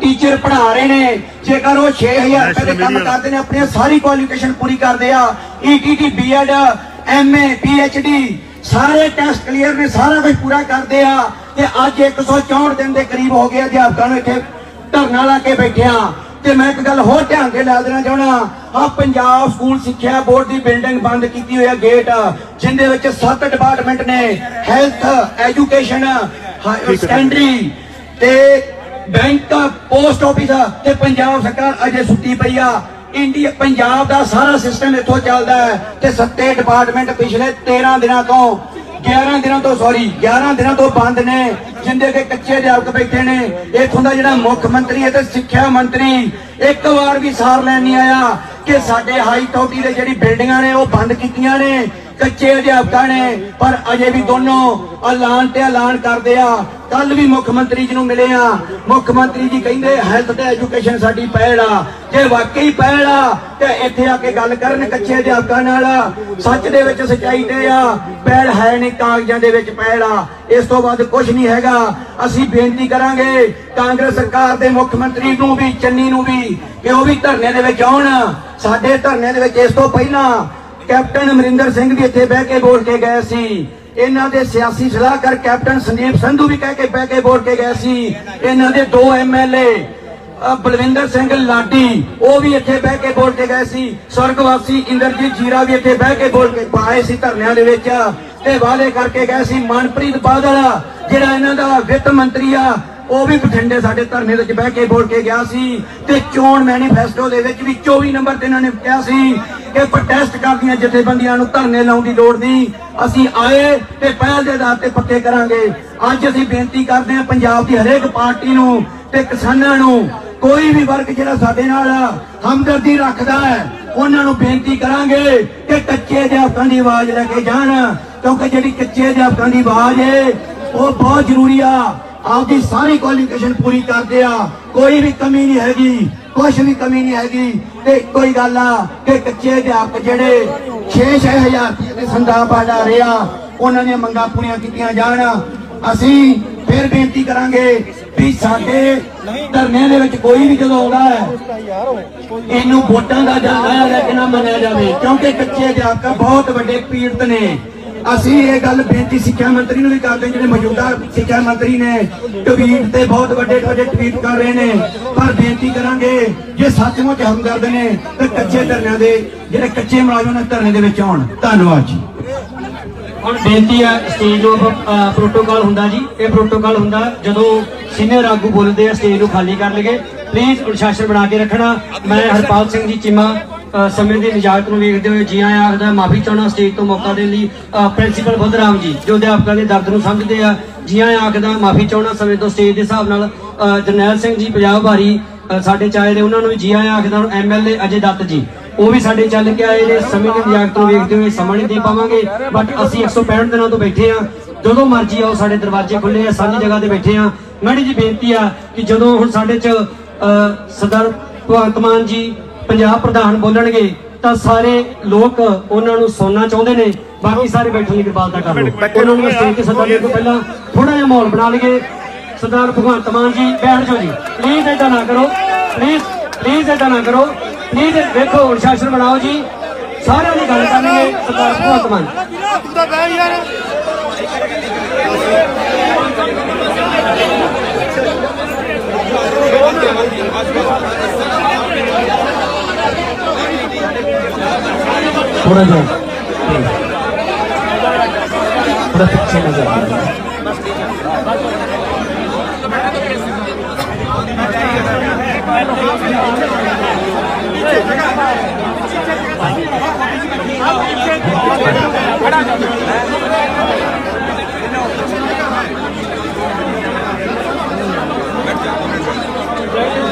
Teacher पढ़ा रहे हैं, जेकर वो 6000 रुपए काम करते हैं, अपनी सारी क्वालिफिकेशन पूरी करते हैं, ETT BEd MA PhD सारे टेस्ट क्लीयर ने, सारा कुछ पूरा करते हैं। अज 164 दिन के करीब हो गया अध्यापकों इतने धरना ला के बैठे हाँ। ते मैं एक गल होर ध्यान के ला देना चाहना, पंजाब स्कूल सिक्ख्या बोर्ड की बिल्डिंग बंद की हुई है गेट, जिंदे विच 7 डिपार्टमेंट ने, हैल्थ, एजुकेशन, सैकेंडरी ते बैंक, पोस्ट ऑफिस ते पंजाब सरकार अजे सुती पई आ। इंडिया पंजाब का सारा सिस्टम इत्थों चलता है ते 7 डिपार्टमेंट पिछले 11 दिनों तो बंद ने, जिंदे के कच्चे अध्यापक बैठे ने। इत्थों का जिहड़ा मुख मंत्री है ते सिक्ख्या मंत्री एक बार भी सार लैन नहीं आया कि साडे हाई अथॉरिटी दे जिहड़ी बिल्डिंगां ने वो बंद कीतियां ने कच्चे अध्यापकों ने, पर अजे भी दोनों ऐलान ते ऐलान करदे आ। कल भी मुख्यमंत्री जी नूं मिले आ, मुख्यमंत्री जी कहिंदे हैल्थ ते एजुकेशन साडी पहल आ। जे वाकई पहल आ ते इत्थे आके गल करन कच्चे अध्यापकों नाल, सच दे विच सच्चाई ते आ, पहल है नहीं, कागजां दे विच पहल आ, इस तो बाद कुछ नहीं हैगा। असीं बेनती करांगे कांग्रेस सरकार दे मुख्यमंत्री नूं भी, चन्नी नूं भी, कि वो भी धरने दे विच आउण। साडे धरने दे विच इस तो पहलां कैप्टन अमरिंदर सिंह भी इत्थे बह के बोल के गए सी, इन्हां दे सियासी सलाहकार कैप्टन संदीप संधू भी कह के बह के बोल के गए सी, इन्हां दे 2 MLA बलविंदर सिंह लाडी वो भी इत्थे बह के बोल के गए सी, स्वर्गवासी इंद्रजीत जीरा भी इत्थे बह के बोल के पाए सी धरनिਆਂ ਦੇ ਵਿੱਚ ते वादे करके गए सी। मनप्रीत बादल जिहड़ा इन्हां दा वित्त मंत्री आ वो भी बठिंडे साडे धरने विच बह के बोल के गया सी, ते चोण मैनीफेस्टो दे विच भी 24 नंबर ते इन्हां ने कहा सी कि प्रोटेस्ट करदियां जथेबंदियां नूं धरने लाउण दी लोड़ नहीं, असीं आए ते पहल दे आधार ते पक्के करांगे। अज असीं बेनती करदे हां पंजाब दी हरेक पार्टी नूं ते किसानां नूं, कोई भी वर्ग जिहड़ा साडे नाल हमदर्दी रखदा है उन्हां नूं बेनती करांगे कि कच्चे अध्यापकां दी आवाज़ लैके जाण, क्योंकि जिहड़ी कच्चे अध्यापकां दी आवाज़ है वो बहुत जरूरी आ। आपकी सारी क्वालिफिकेशन पूरी करते आ, कोई भी कमी नहीं हैगी, कुछ भी कमी नहीं हैगी। ते कोई गल आ कि कच्चे अध्यापक जिहड़े 6-6 हज़ार रुपये संताप आ रहे आ, उन्हां दी मंगां पूरीआं कीतीआं जाण। असीं फिर बेनती करांगे भी साडे धरने दे विच कोई भी जदों आउंदा है इहनूं वोटां दा जां लाया लैके ना मन्निया जावे, क्योंकि कच्चे अध्यापक बहुत वड्डे पीड़ित ने। असीं ये गल बेनती सिक्ख्या मंत्री नूं भी करदे, जिहड़े मौजूदा सिक्ख्या मंत्री ने ट्वीट ते बहुत वड्डे ट्वीट कर रहे ने, पर बेनती करांगे जे सचमुच हमदर्द ने ते कच्चे धरनिਆਂ दे जिहड़े कच्चे मुलाजम ने धरने दे विच आउण। धन्नवाद जी। ਹੁਣ ਬੇਨਤੀ ਹੈ ਸਟੇਜ ਨੂੰ ਪ੍ਰੋਟੋਕਾਲ ਹੁੰਦਾ ਜੀ, ਇਹ ਪ੍ਰੋਟੋਕਾਲ ਹੁੰਦਾ ਜਦੋਂ ਸੀਨੀਅਰ ਆਗੂ ਬੋਲਦੇ ਆ ਸਟੇਜ ਨੂੰ ਖਾਲੀ ਕਰ ਲਈਏ, ਪਲੀਜ਼ ਅਨੁਸ਼ਾਸਨ ਬਣਾ ਕੇ ਰੱਖਣਾ। ਮੈਂ ਹਰਪਾਲ ਸਿੰਘ ਜੀ ਚੀਮਾ समय की निजात में वेखते हुए जी आया आखदा, माफी चाहना स्टेज तो मौका देने लिए प्रिंसीपल बुद्धराम जी जो अध्यापकों के दर्द को समझते हैं, जी आया आखदा, माफी चाहना समय तो स्टेज के हिसाब नाल जरनैल सिंह जी पंजाब भारी साडे चाहे ने उन्होंने भी जी आया आखदा। MLA अजय दत्त जी वो भी साडे चल के आए ने, समय की निजात में वेखते हुए समा नहीं दे पावांगे, बट असीं 165 दिनों तो बैठे हाँ, जो मर्जी आओ साडे दरवाजे खुले आ, सांझी जगह ते बैठे हाँ। मैडी जी बेनती आ कि जो हुण साडे च सरदार भगवंत मान जी पंजाब प्रधान बोलणगे तो सारे लोग उन्होंने सुनना चाहते हैं, बाकी सारे बैठने की कृपालता कर लो। उन्होंने स्टेज से सदा देने तो पहला थोड़ा जिहा माहौल बना लीए। सरदार भगवंत मान जी बैठ जाओ जी, प्लीज ऐसा ना करो, प्लीज ऐसा ना करो, प्लीज देखो अनुशासन बनाओ जी, सारे की गल करेंगे। सरदार भगवंत मान थोड़ा जो थोड़ा पीछे नजर आ रहा है।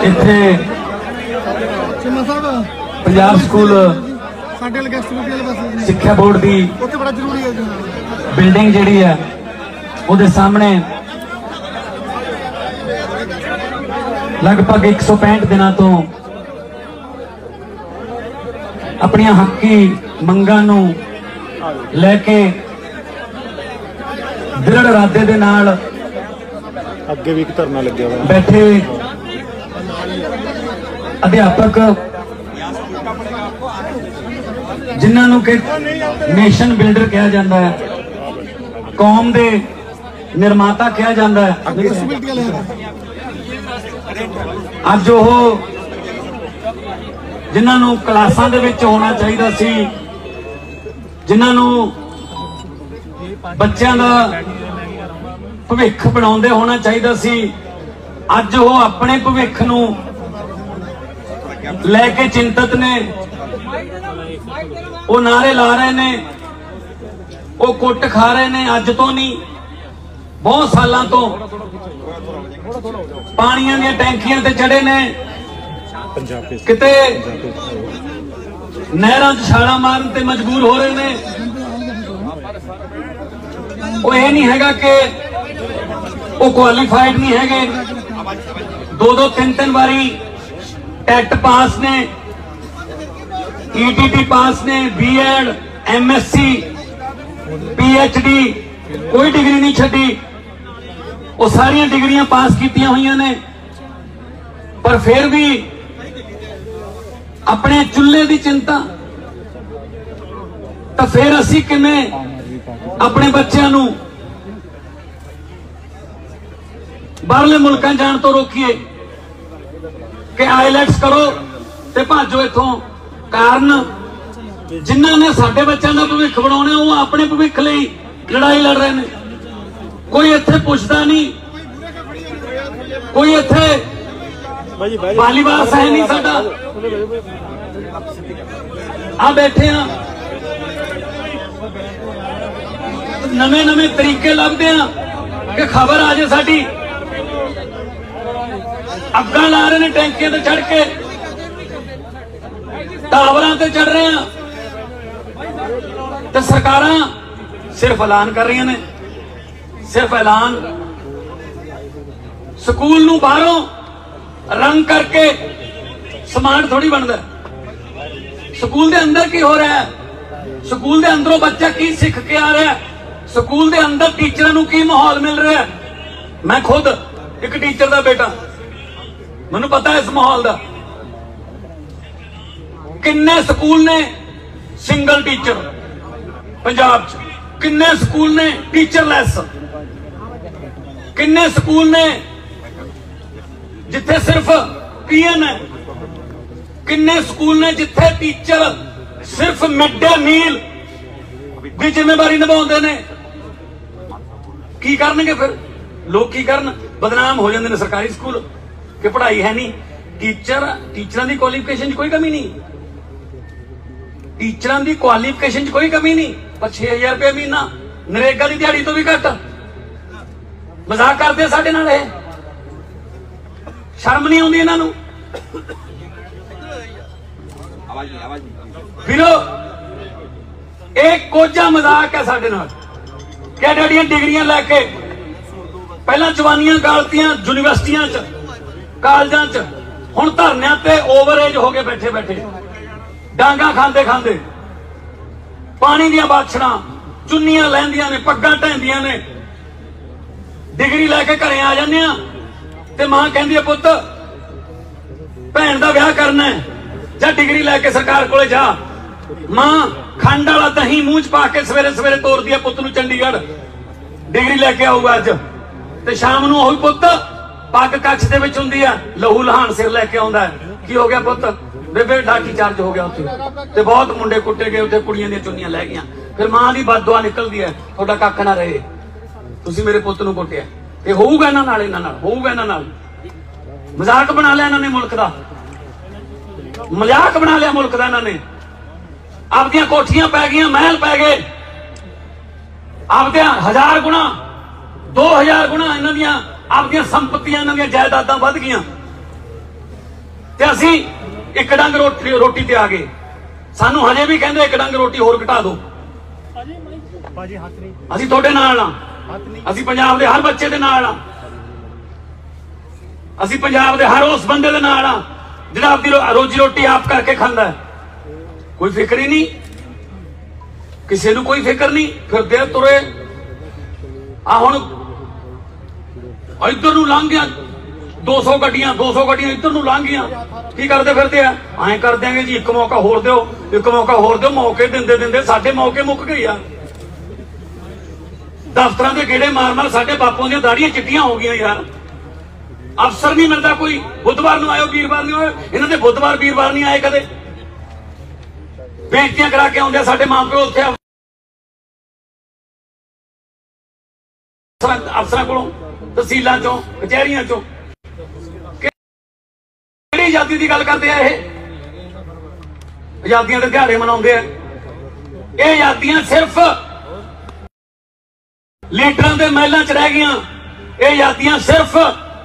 इत्थे पंजाब स्कूल सिक्ख्या बोर्ड की बिल्डिंग जिहड़ी है उहदे सामने लगभग 165 दिनों तो अपनियां हकी मंगां नूं लैके दृढ़ इरादे दे नाल अगे भी धरना लग्या होया बैठे अध्यापक जिन्हों कि नेशन बिल्डर कहा जाता है, कौम के निर्माता कहा जाता है, अज वो जिन्हों क्लासां दे विच होना चाहिए सी, जिन्हों बच्चों का भविख बनाउंदे होना चाहिए सी, अज वो अपने भविख नूं लैके चिंतित ने, वो नारे ला रहे ने, वो कुट खा रहे ने। अज तो नहीं, बहुत सालों तो पानियां दी टैंकियां ते चढ़े ने, किते नहरां च छालां मारन ते मजबूर हो रहे ने। वो ये नहीं हैगा कि वो क्वालीफाइड नहीं हैगे, दो तीन बारी टेट पास ने, ईटीटी पास ने, बीएड, एमएससी, पीएचडी, कोई डिग्री नहीं छड़ी। वो सारिया डिग्रियां पास कीतियां हुई ने, पर फिर भी अपने चुल्हे की चिंता। तो फिर असी किवें अपने बच्चों नूं बाहरले मुल्कां जाण तो रोकीए कि आईलैट्स करो ते भाजो इथों। कारण जिन्हां ने साडे बच्चों का भविख बनाउणा, वो अपने भविख लई लड़ाई लड़ रहे हैं। कोई इत्थे पुछदा नहीं, कोई इत्थे वालीबास है नहीं साडा। आ बैठे हाँ, नवे नवे तरीके लभदे हैं कि खबर आ जाए साडी। अग्गां ला रहे हैं टैंकियां ते चढ़ के, टावरां ते चढ़ रहे हैं, तो सरकारां सिर्फ ऐलान कर रही ने, सिर्फ ऐलान। स्कूल नूं बाहरों रंग करके समान थोड़ी बनता। स्कूल के अंदर की हो रहा है, स्कूल के अंदरों बच्चा की सीख के आ रहा है, स्कूल के अंदर टीचर नूं की माहौल मिल रहा है। मैं खुद एक टीचर का बेटा, मैनूं पता है इस माहौल का। किन्ने स्कूल ने सिंगल टीचर पंजाब च, किन्ने स्कूल ने टीचरलैस, किन्ने स्कूल ने जिथे सिर्फ पीएन है, किन्ने स्कूल ने जिथे टीचर सिर्फ मिड डे मील की जिम्मेवारी निभाते ने। की करनगे फिर लोग, की करन? बदनाम हो जाते हैं सरकारी स्कूल कि पढ़ाई है नहीं। टीचर की क्वालिफिकेशन कोई कमी नहीं, टीचर की क्वालिफिकेशन कोई कमी नहीं, पर 6000 रुपया महीना नरेगा की दिहाड़ी तो भी घट। मजाक करते साडे नाल, शर्म नहीं आती इन्हां नूं। फिर एक कोझा मजाक है साडे नाल, कैडेडियां डिग्रियां लैके पहला जवानियां गालतियां यूनिवर्सिटियां च, कालजां च, हुण धरनियां ते ओवरएज हो गए बैठे बैठे, डांगा खांदे खांदे, पानी दियां बाछड़ां, चुन्नियां लैंदियां ने, पग्गां ढैंदियां ने। डिग्री लैके घरे आ जाने ते मां कहंदी है पुत्त भैन दा विआह करना है, जा डिग्री लैके सरकार कोले जा। मां खंड वाला दही मूंह च पा के सवेरे सवेरे तोरदी है पुत्त नूं चंडीगढ़, डिग्री लैके आऊगा अज, ते शाम नूं ओही पुत्त पग कच्छ दे विच हुंदी है, लहू लहान सिर लैके आउंदा है। की हो गया पुत्त? बेबे लाठी चार्ज हो गया उत्थे, ते बहुत मुंडे कुट्टे गए उत्थे, कुड़ियां दी चुन्नियां लै गईयां। फिर मां दी बददुआ निकलदी है, तुहाडा कख ना रहे, तुसीं मेरे पुत्त नूं कुट्टिया। ये होऊगा इन्हां नाल, इन्हां नाल होऊगा, इन्हां नाल। मजाक बना लिया इन्हां ने मुल्क दा, मजाक बना लिया मुल्क दा इन्हां ने। आपदियां कोठियां पै गईयां, महल पै गए, आपदियां 1000 गुणा 2000 गुणा इन्हां दियां आपदियां संपत्तियां, इन्हां दियां जायदादां वध गईयां। ते असीं एक डंग रोटी ते आ गए। सानू हजे भी कहंदे एक डंग रोटी होर घटा दो। असीं तुहाडे नाल आ, असीं पंजाब दे हर बच्चे दे नाल आ, असीं पंजाब दे हर उस बंदे दे नाल आ जिहड़ा आपदी रोजी रोटी आप करके खांदा है। कोई फिक्र ही नहीं, किसी नूं कोई फिक्र नहीं। फिरदे तुरे आ, हुण इधर नूं लंघ गया 200 ਗੱਡੀਆਂ ਇੱਧਰ ਨੂੰ ਲੰਘ ਗਈਆਂ। ਕੀ ਕਰਦੇ ਫਿਰਦੇ ਆ? ਐਂ ਕਰ ਦਿਆਂਗੇ ਜੀ, ਇੱਕ ਮੌਕਾ ਹੋਰ ਦਿਓ, ਇੱਕ ਮੌਕਾ ਹੋਰ ਦਿਓ। ਮੌਕੇ ਦਿੰਦੇ ਦਿੰਦੇ ਸਾਡੇ ਮੌਕੇ ਮੁੱਕ ਗਏ ਆ। ਦਫ਼ਤਰਾਂ ਦੇ ਗੇੜੇ ਮਾਰ ਮਾਰ ਸਾਡੇ ਬਾਪੂਆਂ ਦੀਆਂ ਦਾੜੀਆਂ ਚਿੱਟੀਆਂ ਹੋ ਗਈਆਂ ਯਾਰ। ਅਫਸਰ ਨਹੀਂ ਮਿਲਦਾ ਕੋਈ। ਬੁੱਧਵਾਰ ਨੂੰ ਆਇਓ, ਵੀਰਵਾਰ ਨੂੰ ਆਇਓ। ਇਹਨਾਂ ਦੇ ਬੁੱਧਵਾਰ ਵੀਰਵਾਰ ਨਹੀਂ ਆਏ ਕਦੇ। ਬੇਨਤੀਆਂ ਕਰਾ ਕੇ ਆਉਂਦੇ ਸਾਡੇ ਮਾਂ ਪਿਓ ਉੱਥੇ ਅਫਸਰਾਂ ਕੋਲੋਂ, ਤਹਿਸੀਲਾਂ ਚੋਂ, ਕਚਹਿਰੀਆਂ ਚੋਂ। ਕਿਹੜੀ ਆਜ਼ਾਦੀ ਦੀ ਗੱਲ ਕਰਦੇ ਆ ਇਹ? ਆਜ਼ਾਦੀਆਂ ਦੇ ਦਿਹਾੜੇ ਮਨਾਉਂਦੇ ਆ। ਇਹ ਆਜ਼ਾਦੀਆਂ ਸਿਰਫ ਲੀਡਰਾਂ ਦੇ ਮਹਿਲਾਂ 'ਚ ਰਹਿ ਗਈਆਂ। ਇਹ ਆਜ਼ਾਦੀਆਂ ਸਿਰਫ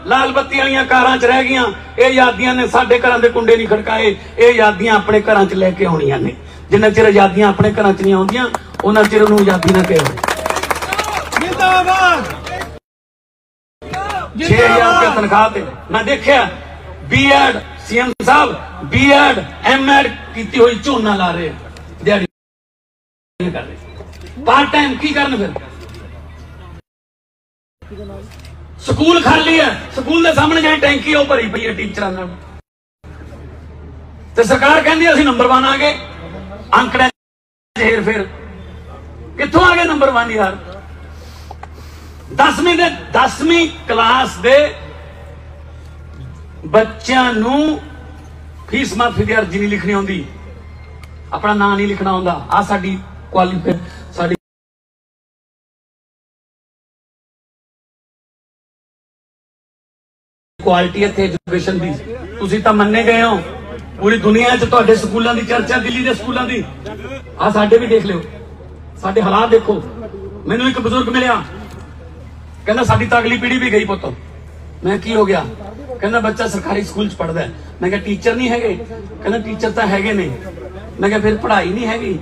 ਲਾਲ ਬੱਤੀ ਵਾਲੀਆਂ ਕਾਰਾਂ 'ਚ ਰਹਿ ਗਈਆਂ। ਇਹ ਆਜ਼ਾਦੀਆਂ ਨੇ ਸਾਡੇ ਘਰਾਂ ਦੇ ਕੁੰਡੇ ਨਹੀਂ ਖੜਕਾਏ। ਇਹ ਆਜ਼ਾਦੀਆਂ ਆਪਣੇ ਘਰਾਂ 'ਚ ਲੈ ਕੇ ਆਉਣੀਆਂ ਨੇ। ਜਿੰਨਾ ਚਿਰ ਆਜ਼ਾਦੀਆਂ ਆਪਣੇ ਘਰਾਂ 'ਚ ਨਹੀਂ ਆਉਂਦੀਆਂ, ਉਹਨਾਂ ਚਿਰ ਉਹਨੂੰ ਆਜ਼ਾਦੀ ਨਾ ਕਹੋ। ਜਿੰਦਾਬਾਦ। 6000 ਰੁਪਏ ਤਨਖਾਹ ਤੇ ਮੈਂ ਦੇਖਿਆ ਬੀਐਡ ਸੀਐਮ ਸਾਹਿਬ ਬੀਐਡ ਐਮਐਡ ਕੀਤੀ ਹੋਈ ਝੋਨਾ ਲਾ ਰਹੇ, ਦਿਹਾੜੀ ਕਰ ਰਹੇ, ਪਾਰਟ ਟਾਈਮ। ਕੀ ਕਰਨ ਫਿਰ? ਸਕੂਲ ਖਾਲੀ ਹੈ, ਸਕੂਲ ਦੇ ਸਾਹਮਣੇ ਜਿਹੜੀ ਟੈਂਕੀ ਉਹ ਭਰੀ ਪਈ ਹੈ ਟੀਚਰਾਂ ਨਾਲ, ਤੇ ਸਰਕਾਰ ਕਹਿੰਦੀ ਅਸੀਂ ਨੰਬਰ 1 ਆ ਗਏ। ਅੰਕੜੇ ਹੇਰ ਫੇਰ ਕਿੱਥੋਂ ਆ ਗਏ ਨੰਬਰ 1 ਯਾਰ? 10ਵੀਂ ਕਲਾਸ ਦੇ ਬੱਚਿਆਂ ਨੂੰ ਫੀਸ ਮਾਫੀ ਦੀ ਅਰਜ਼ੀ ਨਹੀਂ ਲਿਖਣੀ ਆਉਂਦੀ, ਆਪਣਾ ਨਾਂ ਨਹੀਂ ਲਿਖਣਾ ਆਉਂਦਾ। ਆ ਸਾਡੀ ਸਾਡੀ ਕੁਆਲਿਟੀ ਇੱਥੇ ਐਜੂਕੇਸ਼ਨ ਦੀ। ਤੁਸੀਂ ਤਾਂ ਮੰਨੇ ਗਏ ਹੋ, ਪੂਰੀ ਦੁਨੀਆ 'ਚ ਤੁਹਾਡੇ ਸਕੂਲਾਂ ਦੀ ਚਰਚਾ, ਦਿੱਲੀ ਦੇ ਸਕੂਲਾਂ ਦੀ। ਆ ਸਾਡੇ ਵੀ ਦੇਖ ਲਿਓ, ਸਾਡੇ ਹਾਲਾਤ ਦੇਖੋ। ਮੈਨੂੰ ਇੱਕ ਬਜ਼ੁਰਗ ਮਿਲਿਆ, ਕਹਿੰਦਾ ਸਾਡੀ ਤਾਂ ਅਗਲੀ ਪੀੜ੍ਹੀ ਵੀ ਗਈ ਪੁੱਤ। ਮੈਂ ਕੀ ਹੋ ਗਿਆ? ਕਹਿੰਦਾ ਬੱਚਾ ਸਰਕਾਰੀ ਸਕੂਲ 'ਚ ਪੜ੍ਹਦਾ। ਮੈਂ ਕਿਹਾ ਟੀਚਰ ਨਹੀਂ ਹੈਗੇ? ਕਹਿੰਦਾ ਟੀਚਰ ਤਾਂ ਹੈਗੇ ਨੇ। ਮੈਂ ਕਿਹਾ ਫਿਰ ਪੜ੍ਹਾਈ ਨਹੀਂ ਹੈਗੀ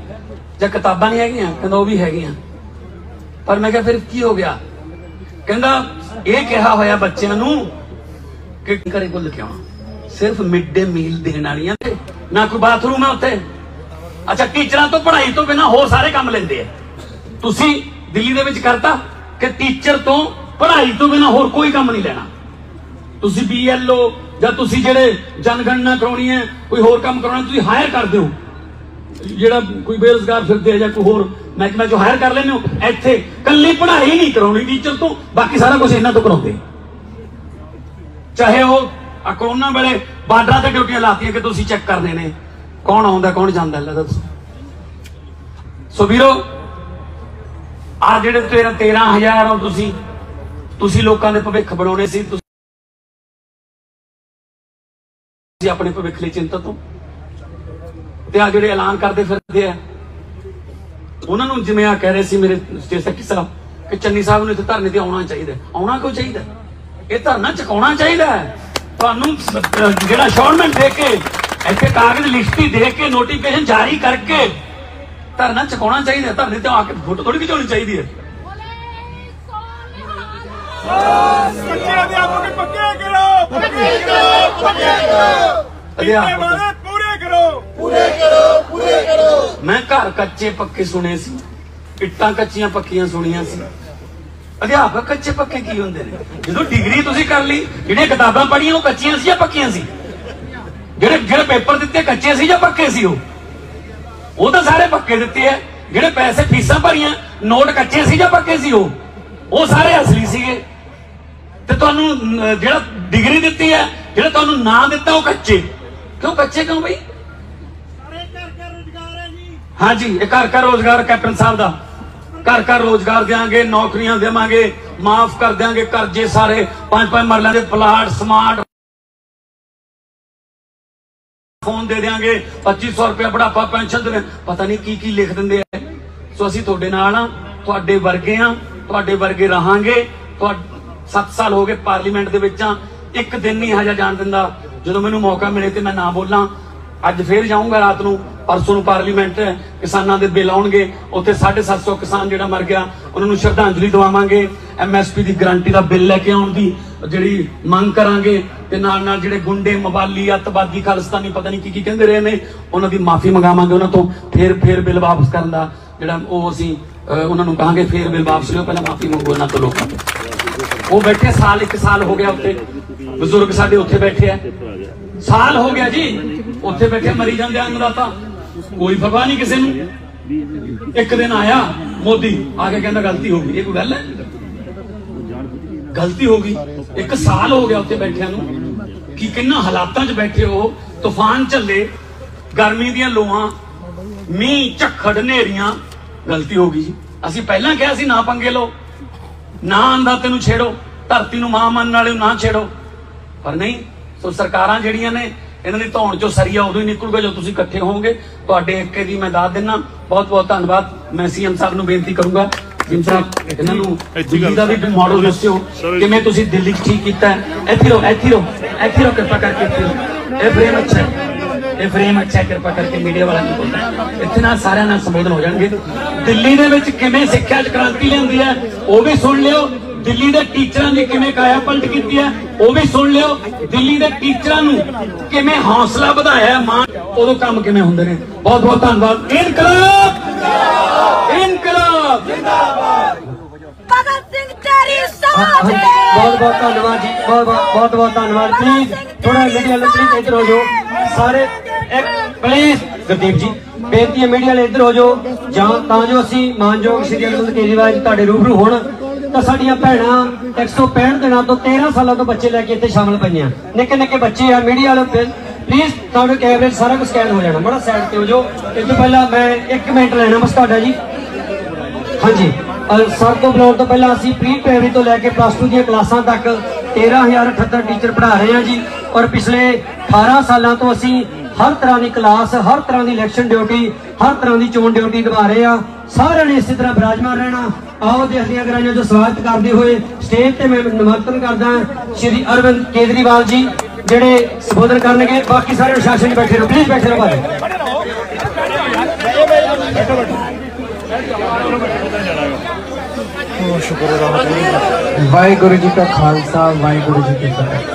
ਜਾਂ ਕਿਤਾਬਾਂ ਨਹੀਂ ਹੈਗੀਆਂ? ਕਹਿੰਦਾ ਉਹ ਵੀ ਹੈਗੀਆਂ। ਪਰ ਮੈਂ ਕਿਹਾ ਫਿਰ ਕੀ ਹੋ ਗਿਆ? ਕਹਿੰਦਾ ਇਹ ਕਿਹਾ ਹੋਇਆ ਬੱਚਿਆਂ ਨੂੰ ਕਿ ਘਰੇ ਕੋਲ ਲਿਖਿਆ ਸਿਰਫ ਮਿਡ ਡੇ ਮੀਲ ਦੇਣ ਵਾਲੀਆਂ, ਨਾ ਕੋਈ ਬਾਥਰੂਮ ਹੈ ਉੱਥੇ। ਅੱਛਾ, ਟੀਚਰਾਂ ਤੋਂ ਪੜ੍ਹਾਈ ਤੋਂ ਬਿਨਾਂ ਹੋਰ ਸਾਰੇ ਕੰਮ ਲੈਂਦੇ ਆ। ਤੁਸੀਂ ਦਿੱਲੀ ਦੇ ਵਿੱਚ ਕਰਤਾ ਕਿ ਟੀਚਰ ਤੋਂ ਪੜ੍ਹਾਈ ਤੋਂ ਬਿਨਾਂ ਹੋਰ ਕੋਈ ਕੰਮ ਨਹੀਂ ਲੈਣਾ। ਤੁਸੀਂ BLO ਜਾਂ ਤੁਸੀਂ ਜਿਹੜੇ ਜਨਗਣਨਾ ਕਰਾਉਣੀ ਹੈ, ਕੋਈ ਹੋਰ ਕੰਮ ਕਰਾਉਣਾ, ਤੁਸੀਂ ਹਾਇਰ ਕਰਦੇ ਹੋ। ਜਿਹੜਾ ਕੋਈ ਬੇਰੁਜ਼ਗਾਰ ਫਿਰਦੇ ਜਾਂ ਕੋਈ ਹੋਰ ਮਹਿਕਮਾ ਚੋਂ ਹਾਇਰ ਕਰ ਲੈਂਦੇ ਹੋ। ਇੱਥੇ ਕੱਲੀ ਪੜ੍ਹਾਈ ਨਹੀਂ ਕਰਾਉਣੀ ਟੀਚਰ ਤੋਂ, ਬਾਕੀ ਸਾਰਾ ਕੁਝ ਇਹਨਾਂ ਤੋਂ ਕਰਾਉਂਦੇ। ਚਾਹੇ ਉਹ ਕਰੋਨਾ ਵੇਲੇ ਬਾਰਡਰਾਂ ਤੇ ਡਿਊਟੀਆਂ ਲਾਤੀਆਂ ਕਿ ਤੁਸੀਂ ਚੈੱਕ ਕਰਨੇ ਨੇ ਕੌਣ ਆਉਂਦਾ ਕੌਣ ਜਾਂਦਾ। ਲੱਗਦਾ ਸੋ ਵੀਰੋ, ਆ ਜਿਹੜੇ 13,000 ਹੋ ਤੁਸੀਂ ਲੋਕਾਂ ਦੇ ਭਵਿੱਖ ਬਣਾਉਣੇ ਸੀ। ਤੁਸੀਂ ਆਪਣੇ ਭਵਿੱਖ ਲਈ ਚਿੰਤਤ ਹੋ। ਤੇ ਆ ਜਿਹੜੇ ਐਲਾਨ ਕਰਦੇ ਫਿਰਦੇ ਆ, ਉਹਨਾਂ ਨੂੰ ਜਿਵੇਂ ਆ ਕਹਿ ਰਹੇ ਸੀ ਮੇਰੇ ਸਟੇਟ ਸੈਕਟਰੀ ਸਾਹਿਬ ਕਿ ਚੰਨੀ ਸਾਹਿਬ ਨੂੰ ਇੱਥੇ ਧਰਨੇ ਤੇ ਆਉਣਾ ਚਾਹੀਦਾ। ਆਉਣਾ ਕਿਉਂ ਚਾਹੀਦਾ? ਇਹ ਧਰਨਾ ਚੁਕਾਉਣਾ ਚਾਹੀਦਾ ਹੈ। ਤੁਹਾਨੂੰ ਜਿਹੜਾ ਅਸ਼ੋਰਮੈਂਟ ਦੇ ਕੇ, ਇੱਥੇ ਕਾਗਜ਼ ਲਿਖਤੀ ਦੇ ਕੇ, ਨੋਟੀਫਿਕੇਸ਼ਨ ਜਾਰੀ ਕਰਕੇ ਧਰਨਾ ਚੁਕਾਉਣਾ ਚਾਹੀਦਾ। ਧਰਨੇ ਤੇ ਆ ਕੇ ਫੋਟੋ ਥੋੜੀ ਖਿਚਾਉਣੀ ਚਾਹੀਦੀ ਹੈ। ਮੈਂ ਘਰ ਕੱਚੇ ਪੱਕੇ ਸੁਣੇ ਸੀ, ਇੱਟਾਂ ਕੱਚੀਆਂ ਪੱਕੀਆਂ ਸੁਣੀਆਂ ਸੀ। ਅਧਿਆਪਕ ਕੱਚੇ ਪੱਕੇ ਕੀ ਹੁੰਦੇ ਨੇ? ਜਦੋਂ ਡਿਗਰੀ ਤੁਸੀਂ ਕਰ ਲਈ, ਜਿਹੜੀਆਂ ਕਿਤਾਬਾਂ ਪੜ੍ਹੀਆਂ ਉਹ ਕੱਚੀਆਂ ਸੀ ਜਾਂ ਪੱਕੀਆਂ ਸੀ? ਜਿਹੜੇ ਪੇਪਰ ਦਿੱਤੇ ਕੱਚੇ ਸੀ ਜਾਂ ਪੱਕੇ ਸੀ? ਉਹ ਤਾਂ ਸਾਰੇ ਪੱਕੇ ਦਿੱਤੇ ਆ। ਜਿਹੜੇ ਪੈਸੇ ਫੀਸਾਂ ਭਰੀਆਂ, ਨੋਟ ਕੱਚੇ ਸੀ ਜਾਂ ਪੱਕੇ ਸੀ? ਉਹ ਸਾਰੇ ਅਸਲੀ ਸੀਗੇ। ਤੇ ਤੁਹਾਨੂੰ ਜਿਹੜਾ ਡਿਗਰੀ ਦਿੱਤੀ ਹੈ, ਜਿਹੜਾ ਤੁਹਾਨੂੰ ਨਾਂ ਦਿੱਤਾ, ਉਹ ਕੱਚੇ ਕਿਉਂ? ਕੱਚੇ ਕਿਉਂ ਬਈ? ਹਾਂਜੀ, ਇਹ ਘਰ ਘਰ ਰੋਜ਼ਗਾਰ ਕੈਪਟਨ ਸਾਹਿਬ ਦਾ। ਘਰ ਘਰ ਰੋਜ਼ਗਾਰ ਦੇਵਾਂਗੇ, ਨੌਕਰੀਆਂ ਦੇਵਾਂਗੇ, ਮਾਫ ਕਰ ਦਿਆਂਗੇ ਕਰਜ਼ੇ ਸਾਰੇ। 5-5 ਮਰਲਿਆਂ ਦੇ ਪਲਾਟ, ਸਮਾਰਟ ਫੋਨ ਦੇ ਦਿਆਂਗੇ, 2500 ਰੁਪਏ ਬੁਢਾਪਾ ਪੈਨਸ਼ਨ ਦੇ। ਪਤਾ ਨਹੀਂ ਕੀ ਕੀ ਲਿਖ ਦਿੰਦੇ ਆ। ਸੋ ਅਸੀਂ ਤੁਹਾਡੇ ਨਾਲ ਆ, ਤੁਹਾਡੇ ਵਰਗੇ ਆ, ਤੁਹਾਡੇ ਵਰਗੇ ਰਹਾਂਗੇ। 7 ਸਾਲ ਹੋ ਗਏ ਪਾਰਲੀਮੈਂਟ ਦੇ ਵਿੱਚ ਆ, ਇੱਕ ਦਿਨ ਨਹੀਂ ਹਜਾ ਜਾਣ ਦਿੰਦਾ ਜਦੋਂ ਮੈਨੂੰ ਮੌਕਾ ਮਿਲੇ ਤੇ ਮੈਂ ਨਾ ਬੋਲਾਂ। ਅੱਜ ਫੇਰ ਜਾਊਂਗਾ ਰਾਤ ਨੂੰ, ਪਰਸੋਂ ਨੂੰ ਪਾਰਲੀਮੈਂਟ ਹੈ, ਕਿਸਾਨਾਂ ਦੇ ਬਿੱਲ ਆਉਣਗੇ। ਉੱਥੇ 750 ਕਿਸਾਨ ਜਿਹੜਾ ਮਰ ਗਿਆ ਉਹਨਾਂ ਨੂੰ ਸ਼ਰਧਾਂਜਲੀ ਦਵਾਵਾਂਗੇ। MSP ਦੀ ਗਰੰਟੀ ਦਾ ਬਿੱਲ ਲੈ ਕੇ ਆਉਣ ਦੀ ਜਿਹੜੀ ਮੰਗ ਕਰਾਂਗੇ। ਤੇ ਨਾਲ ਨਾਲ ਜਿਹੜੇ ਗੁੰਡੇ, ਮਵਾਲੀ, ਅੱਤਵਾਦੀ, ਖਾਲਿਸਤਾਨੀ, ਪਤਾ ਨਹੀਂ ਕੀ ਕਹਿੰਦੇ ਰਹੇ ਨੇ, ਉਹਨਾਂ ਦੀ ਮਾਫੀ ਮੰਗਾਵਾਂਗੇ। ਉਹਨਾਂ ਤੋਂ ਫੇਰ ਬਿੱਲ ਵਾਪਸ ਕਰਨ ਦਾ ਜਿਹੜਾ ਉਹ ਅਸੀਂ ਉਹਨਾਂ ਨੂੰ ਕਹਾਂਗੇ ਫੇਰ ਬਿੱਲ ਵਾਪਸ ਲਿਓ, ਪਹਿਲਾਂ ਮਾਫੀ ਮੰਗੋ ਇਹਨਾਂ ਤੋਂ ਲੋਕਾਂ ਤੋਂ। ਉਹ ਬੈਠੇ ਸਾਲ 1 ਸਾਲ ਹੋ ਗਿਆ ਉੱਤੇ, ਬਜ਼ੁਰਗ ਸਾਡੇ ਉੱਥੇ ਬੈਠੇ ਆ, ਸਾਲ ਹੋ ਗਿਆ ਜੀ ਉੱਥੇ ਬੈਠੇ ਮਰੀ ਜਾਂਦੇ ਅੰਨਦਾਤਾ, ਕੋਈ ਪਰਵਾਹ ਨਹੀਂ ਕਿਸੇ ਨੂੰ। ਇੱਕ ਦਿਨ ਆਇਆ ਮੋਦੀ ਆ ਕੇ ਕਹਿੰਦਾ ਗਲਤੀ ਹੋ ਗਈ। ਇਹ ਕੋਈ ਗੱਲ ਹੈ? ਗਲਤੀ ਹੋ ਗਈ। 1 ਸਾਲ ਹੋ ਗਿਆ ਉੱਥੇ ਬੈਠਿਆਂ ਨੂੰ ਕਿ ਕਿੰਨਾ ਹਾਲਾਤਾਂ 'ਚ ਬੈਠੇ ਹੋ। ਤੂਫਾਨ ਝੱਲੇ, ਗਰਮੀ ਦੀਆਂ ਲੋਹਾਂ, ਮੀਂਹ, ਝੱਖੜ, ਹਨੇਰੀਆਂ। ਗਲਤੀ ਹੋ ਗਈ ਜੀ। ਅਸੀਂ ਪਹਿਲਾਂ ਕਿਹਾ ਸੀ ਨਾ ਪੰਗੇ ਲਓ, ਨਾ ਅੰਨਦਾਤੇ ਨੂੰ ਛੇੜੋ, ਧਰਤੀ ਨੂੰ ਮਾਂ ਮੰਨਣ ਵਾਲੇ ਨੂੰ ਨਾ ਛੇੜੋ, ਪਰ ਨਹੀਂ। ਸੋ ਸਰਕਾਰਾਂ ਜਿਹੜੀਆਂ ਨੇ ਇਹਨਾਂ ਦੀ ਧੌਣ ਚੋਂ ਸਰੀਆ ਉਦੋਂ ਹੀ ਨਿਕਲੂਗਾ ਜਦੋਂ ਤੁਸੀਂ ਇਕੱਠੇ ਹੋਵੋਗੇ। ਤੁਹਾਡੇ ਏਕੇ ਦੀ ਮੈਂ ਦਾਤ ਦਿੰਦਾ। ਬਹੁਤ ਬਹੁਤ ਧੰਨਵਾਦ। ਮੈਂ ਸੀਐਮ ਸਾਹਿਬ ਨੂੰ ਬੇਨਤੀ ਕਰੂੰਗਾ, ਸੀਐਮ ਸਾਹਿਬ ਇਹਨਾਂ ਨੂੰ ਦਿੱਲੀ ਦਾ ਵੀ ਮਾਡਲ ਦੱਸਿਓ ਕਿਵੇਂ ਤੁਸੀਂ ਦਿੱਲੀ 'ਚ ਠੀਕ ਕੀਤਾ। ਇੱਥੇ ਰਹੋ, ਇੱਥੇ ਰਹੋ, ਇੱਥੇ ਰਹੋ, ਕਿਰਪਾ ਕਰਕੇ ਇੱਥੇ ਰਹੋ। ਇਹ ਫਰੇਮ ਅੱਛਾ ਹੈ, ਇਹ ਫਰੇਮ ਅੱਛਾ, ਕਿਰਪਾ ਕਰਕੇ ਮੀਡੀਆ ਵਾਲਾ ਨਹੀਂ ਬੋਲਦਾ। ਇੱਥੇ ਨਾਲ ਸਾਰਿਆਂ ਨਾਲ ਸੰਬੋਧਨ ਹੋ ਜਾਣਗੇ। ਦਿੱਲੀ ਦੇ ਵਿੱਚ ਕਿਵੇਂ ਸਿੱਖਿਆ 'ਚ ਕ੍ਰਾਂਤੀ ਲਿਆਂਦੀ ਹੈ ਉਹ ਵੀ ਸੁਣ ਲਿਓ। ਦਿੱਲੀ ਦੇ ਟੀਚਰਾਂ ਨੇ ਕਿਵੇਂ ਕਾਇਆ ਪਲਟ ਕੀਤੀ ਹੈ ਉਹ ਵੀ ਸੁਣ ਲਿਓ। ਦਿੱਲੀ ਦੇ ਟੀਚਰਾਂ ਨੂੰ ਕਿਵੇਂ ਹੌਸਲਾ ਵਧਾਇਆ ਮਾਂ, ਉਦੋਂ ਕੰਮ ਕਿਵੇਂ ਹੁੰਦੇ ਨੇ। ਬਹੁਤ ਬਹੁਤ ਧੰਨਵਾਦ। ਇਨਕਲਾਬ ਇਨਕਲਾਬ ਜਿੰਦਾਬਾਦ। ਭਗਤ ਸਿੰਘ ਤੇਰੀ ਸੋਚ ਤੇ बहुत बहुत धन्यवाद जी, बहुत बहुत धन्यवाद। प्लीज थोड़ा मीडिया वाले प्लीज इधर हो जाओ सारे, प्लीज गुरदीप जी बेनती है मीडिया वाले इधर हो जाओ जहां तां जो असीं मानयोग श्री अरविंद केजरीवाल जी तुहाडे रूबरू होण तां साडीਆਂ ਭੈਣਾਂ 165 ਦਿਨਾਂ ਤੋਂ 13 ਸਾਲਾਂ ਤੋਂ ਬੱਚੇ ਲੈ ਕੇ ਇੱਥੇ ਸ਼ਾਮਲ ਪਈਆਂ। ਨਿੱਕੇ ਨਿੱਕੇ ਬੱਚੇ ਆ। ਮੀਡੀਆ ਵਾਲੇ प्लीज ਤੁਹਾਡੇ ਕੈਮਰੇ ਸਾਰਾ ਕੁਝ ਸਕੈਨ ਹੋ ਜਾਣਾ। ਬੜਾ ਸਾਈਡ ਤੇ ਹੋ ਜਾਓ। ਇਸ ਤੋਂ ਪਹਿਲਾਂ ਮੈਂ 1 ਮਿੰਟ ਲੈਣਾ ਬਸ ਤੁਹਾਡਾ ਜੀ। ਹਾਂਜੀ, ਸਭ ਤੋਂ ਬੁਲਾਉਣ ਤੋਂ ਪਹਿਲਾਂ ਅਸੀਂ ਪ੍ਰੀ ਪ੍ਰਾਇਮਰੀ ਤੋਂ ਲੈ ਕੇ +2 ਦੀਆਂ ਕਲਾਸਾਂ ਤੱਕ 13,078 ਟੀਚਰ ਪੜ੍ਹਾ ਰਹੇ ਹਾਂ ਜੀ। ਔਰ ਪਿਛਲੇ 18 ਸਾਲਾਂ ਤੋਂ ਅਸੀਂ हर तरह की क्लास, हर तरह की इलैक्शन ड्यूटी, हर तरह की चोन ड्यूटी निभा रहे हैं। सारे ने इसी तरह विराजमान रहना। आओ देखदियां कराइयां जो स्वागत करते हुए स्टेज पे मैं निमंत्रण करदा श्री अरविंद केजरीवाल जी जेडे संबोधन करनगे। बाकी सारे प्रशासन बैठे रहो, प्लीज बैठे रहो। वाहिगुरु जी का खालसा, वाहिगुरु जी की फतेह।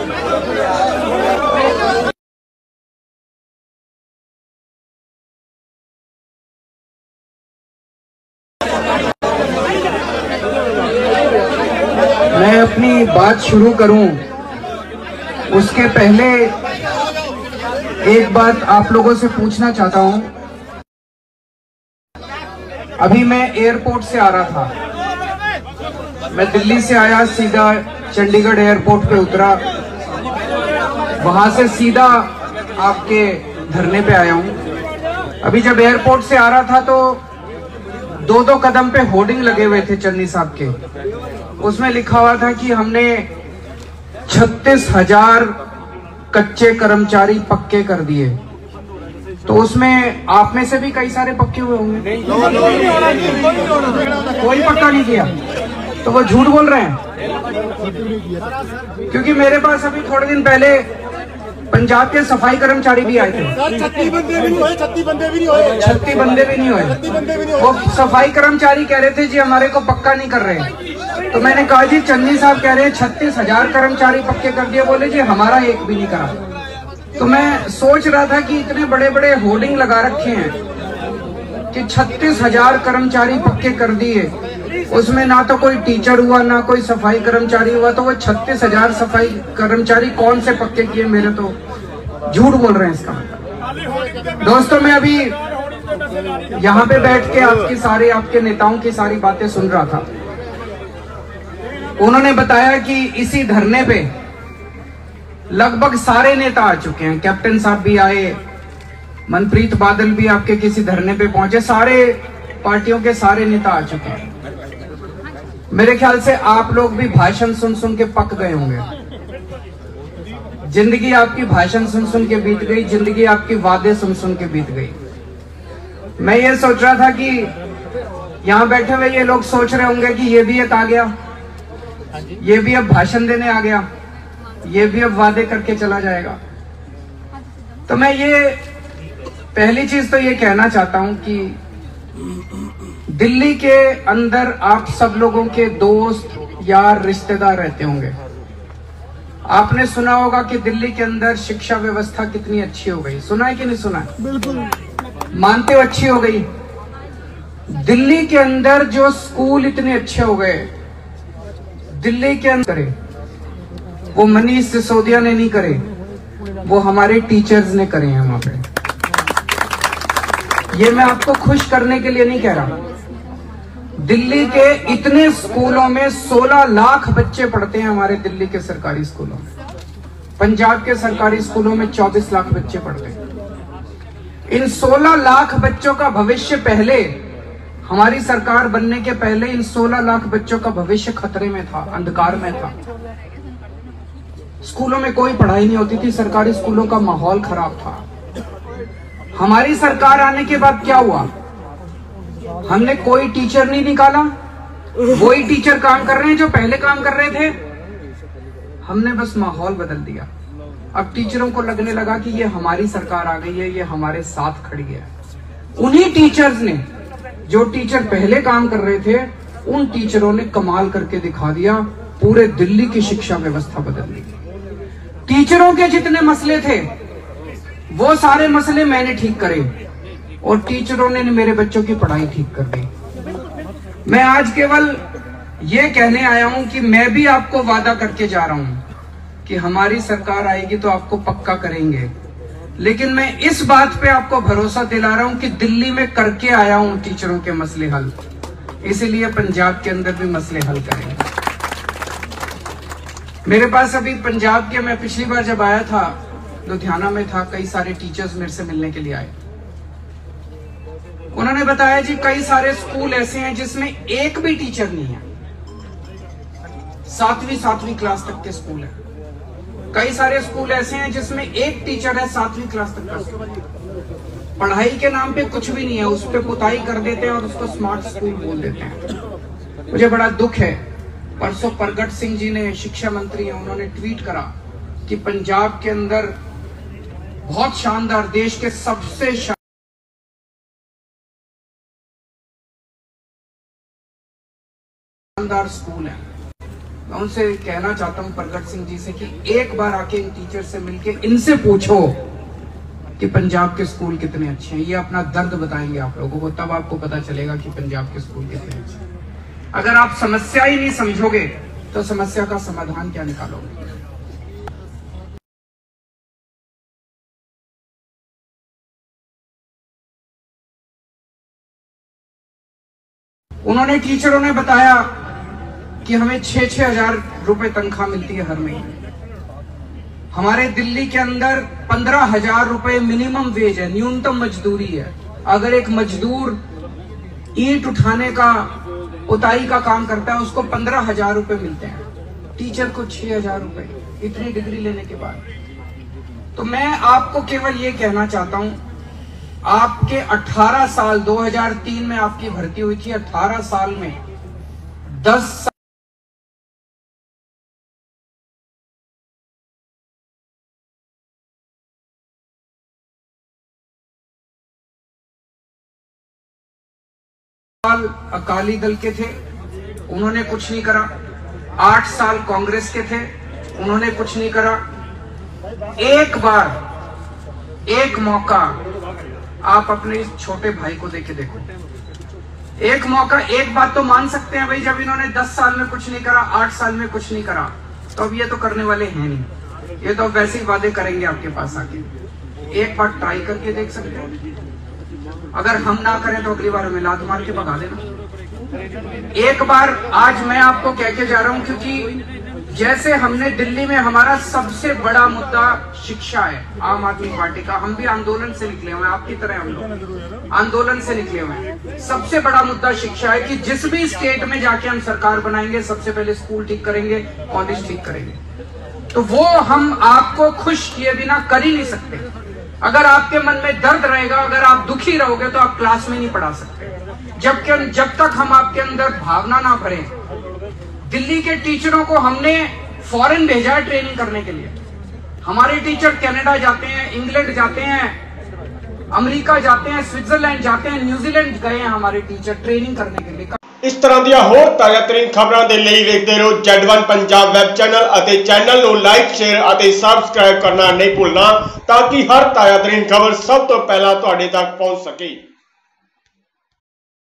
मैं अपनी बात शुरू करूं उसके पहले एक बात आप लोगों से पूछना चाहता हूं। अभी मैं एयरपोर्ट से आ रहा था, मैं दिल्ली से आया, सीधा चंडीगढ़ एयरपोर्ट पे उतरा, वहां से सीधा आपके धरने पे आया हूं। अभी जब एयरपोर्ट से आ रहा था तो 2-2 कदम पे होर्डिंग लगे हुए थे चन्नी साहब के। उसमें लिखा हुआ था कि हमने 36,000 कच्चे कर्मचारी पक्के कर दिए। तो उसमें आप में से भी कई सारे पक्के हुए होंगे। कोई पक्का नहीं किया तो वो झूठ बोल रहे हैं। क्योंकि मेरे पास अभी थोड़े दिन पहले पंजाब के सफाई कर्मचारी भी आए थे। 36 बंदे भी नहीं हुए। वो सफाई कर्मचारी कह रहे थे जी हमारे को पक्का नहीं कर रहे। तो मैंने कहा जी चन्नी साहब कह रहे हैं 36,000 कर्मचारी पक्के कर दिए। बोले जी हमारा एक भी नहीं करा। तो मैं सोच रहा था कि इतने बड़े बड़े होर्डिंग लगा रखे हैं कि 36,000 कर्मचारी पक्के कर दिए, उसमें ना तो कोई टीचर हुआ ना कोई सफाई कर्मचारी हुआ। तो वो 36,000 सफाई कर्मचारी कौन से पक्के किए? मेरे तो झूठ बोल रहे हैं इसका। दोस्तों मैं अभी यहाँ पे बैठ के आपके नेताओं की सारी बातें सुन रहा था। उन्होंने बताया कि इसी धरने पे लगभग सारे नेता आ चुके हैं। कैप्टन साहब भी आए, मनप्रीत बादल भी आपके किसी धरने पे पहुंचे, सारे पार्टियों के सारे नेता आ चुके हैं। मेरे ख्याल से आप लोग भी भाषण सुन सुन के पक गए होंगे। जिंदगी आपकी भाषण सुन सुन के बीत गई, जिंदगी आपकी वादे सुन सुन के बीत गई। मैं ये सोच रहा था कि यहाँ बैठे हुए ये लोग सोच रहे होंगे कि ये भी एक आ गया, ये भी अब भाषण देने आ गया, ये भी अब वादे करके चला जाएगा। तो मैं ये पहली चीज तो ये कहना चाहता हूं कि दिल्ली के अंदर आप सब लोगों के दोस्त यार रिश्तेदार रहते होंगे। आपने सुना होगा कि दिल्ली के अंदर शिक्षा व्यवस्था कितनी अच्छी हो गई। सुना है कि नहीं सुना है? बिल्कुल मानते हो अच्छी हो गई। दिल्ली के अंदर जो स्कूल इतने अच्छे हो गए, दिल्ली के अंदर वो मनीष सिसोदिया ने नहीं करे, वो हमारे टीचर्स ने करे हैं वहां पे। ये मैं आपको खुश करने के लिए नहीं कह रहा। दिल्ली के इतने स्कूलों में 16 लाख बच्चे पढ़ते हैं हमारे दिल्ली के सरकारी स्कूलों में। पंजाब के सरकारी स्कूलों में 24 लाख बच्चे पढ़ते हैं। इन 16 लाख बच्चों का भविष्य पहले, हमारी सरकार बनने के पहले इन 16 लाख बच्चों का भविष्य खतरे में था, अंधकार में था। स्कूलों में कोई पढ़ाई नहीं होती थी, सरकारी स्कूलों का माहौल खराब था। हमारी सरकार आने के बाद क्या हुआ? हमने कोई टीचर नहीं निकाला, वही टीचर काम कर रहे हैं जो पहले काम कर रहे थे। हमने बस माहौल बदल दिया। अब टीचरों को लगने लगा कि ये हमारी सरकार आ गई है, ये हमारे साथ खड़ी है। उन्हीं टीचर्स ने, जो टीचर पहले काम कर रहे थे, उन टीचरों ने कमाल करके दिखा दिया, पूरे दिल्ली की शिक्षा व्यवस्था बदल दी। टीचरों के जितने मसले थे वो सारे मसले मैंने ठीक करे और टीचरों ने मेरे बच्चों की पढ़ाई ठीक कर दी। मैं आज केवल ये कहने आया हूं कि मैं भी आपको वादा करके जा रहा हूं कि हमारी सरकार आएगी तो आपको पक्का करेंगे। लेकिन मैं इस बात पे आपको भरोसा दिला रहा हूं कि दिल्ली में करके आया हूं टीचरों के मसले हल, इसीलिए पंजाब के अंदर भी मसले हल करेंगे। मेरे पास अभी पंजाब के, मैं पिछली बार जब आया था लुधियाना में था, कई सारे टीचर्स मेरे से मिलने के लिए आए। उन्होंने बताया जी कई सारे स्कूल ऐसे हैं जिसमें एक भी टीचर नहीं है, 7वीं क्लास तक के स्कूल है। कई सारे स्कूल ऐसे हैं जिसमें एक टीचर है 7वीं क्लास तक का स्कूल। पढ़ाई के नाम पे कुछ भी नहीं है, उस पर पुताई कर देते हैं और उसको स्मार्ट स्कूल बोल देते हैं। मुझे बड़ा दुख है, परसों प्रगट सिंह जी ने, शिक्षा मंत्री हैं, उन्होंने ट्वीट करा कि पंजाब के अंदर बहुत शानदार, देश के सबसे शानदार स्कूल है। मैं उनसे कहना चाहता हूं प्रगट सिंह जी से कि एक बार आके इन टीचर से मिलके इनसे पूछो कि पंजाब के स्कूल कितने अच्छे हैं। ये अपना दर्द बताएंगे आप लोगों को, तब आपको पता चलेगा कि पंजाब के स्कूल कितने अच्छे हैं। अगर आप समस्या ही नहीं समझोगे तो समस्या का समाधान क्या निकालोगे? उन्होंने, टीचरों ने बताया कि हमें 6-6 हजार रुपए तनख्वाह मिलती है हर महीने। हमारे दिल्ली के अंदर 15,000 रुपए मिनिमम वेज है, न्यूनतम मजदूरी है। अगर एक मजदूर ईंट उठाने का, पुताई का काम करता है, उसको 15,000 रुपए मिलते हैं। टीचर को 6,000 रुपए, इतनी डिग्री लेने के बाद। तो मैं आपको केवल ये कहना चाहता हूं, आपके 18 साल, 2003 में आपकी भर्ती हुई थी, 18 साल में 10 साल अकाली दल के थे, उन्होंने कुछ नहीं करा। 8 साल कांग्रेस के थे, उन्होंने कुछ नहीं करा। एक बार, एक मौका आप अपने इस छोटे भाई को देके देखो। एक मौका, एक बात तो मान सकते हैं भाई, जब इन्होंने 10 साल में कुछ नहीं करा, 8 साल में कुछ नहीं करा, तो अब ये तो करने वाले हैं नहीं। ये तो वैसे ही वादे करेंगे आपके पास आके। एक बार ट्राई करके देख सकते हैं। अगर हम ना करें तो अगली बार हमें लात मार के भगा देना। एक बार आज मैं आपको कह के जा रहा हूं, क्योंकि जैसे हमने दिल्ली में, हमारा सबसे बड़ा मुद्दा शिक्षा है आम आदमी पार्टी का। हम भी आंदोलन से निकले हुए हैं, आपकी तरह हम लोग आंदोलन से निकले हुए हैं। सबसे बड़ा मुद्दा शिक्षा है कि जिस भी स्टेट में जाके हम सरकार बनाएंगे, सबसे पहले स्कूल ठीक करेंगे, कॉलेज ठीक करेंगे। तो वो हम आपको खुश किए बिना कर ही नहीं सकते। अगर आपके मन में दर्द रहेगा, अगर आप दुखी रहोगे, तो आप क्लास में नहीं पढ़ा सकते। जब तक हम आपके अंदर भावना ना भरें। दिल्ली के टीचरों को हमने फॉरेन भेजा है ट्रेनिंग करने के लिए। हमारे टीचर कनाडा जाते हैं, इंग्लैंड जाते हैं, अमेरिका जाते हैं, स्विट्जरलैंड जाते हैं, न्यूजीलैंड गए हैं हमारे टीचर ट्रेनिंग करने के लिए। इस तरह ਦੀਆਂ ਹੋਰ ਤਾਜ਼ਾ ਤਰੀਨ ਖਬਰਾਂ ਦੇ ਲਈ ਵੇਖਦੇ ਰਹੋ Z1 ਪੰਜਾਬ ਵੈਬ ਚੈਨਲ ਅਤੇ ਚੈਨਲ ਨੂੰ ਲਾਈਕ, ਸ਼ੇਅਰ ਅਤੇ ਸਬਸਕ੍ਰਾਈਬ ਕਰਨਾ ਨਹੀਂ ਭੁੱਲਣਾ, ਤਾਂ ਕਿ ਹਰ ਤਾਜ਼ਾ ਤਰੀਨ ਖਬਰ ਸਭ ਤੋਂ ਪਹਿਲਾਂ ਤੁਹਾਡੇ ਤੱਕ ਪਹੁੰਚ ਸਕੇ।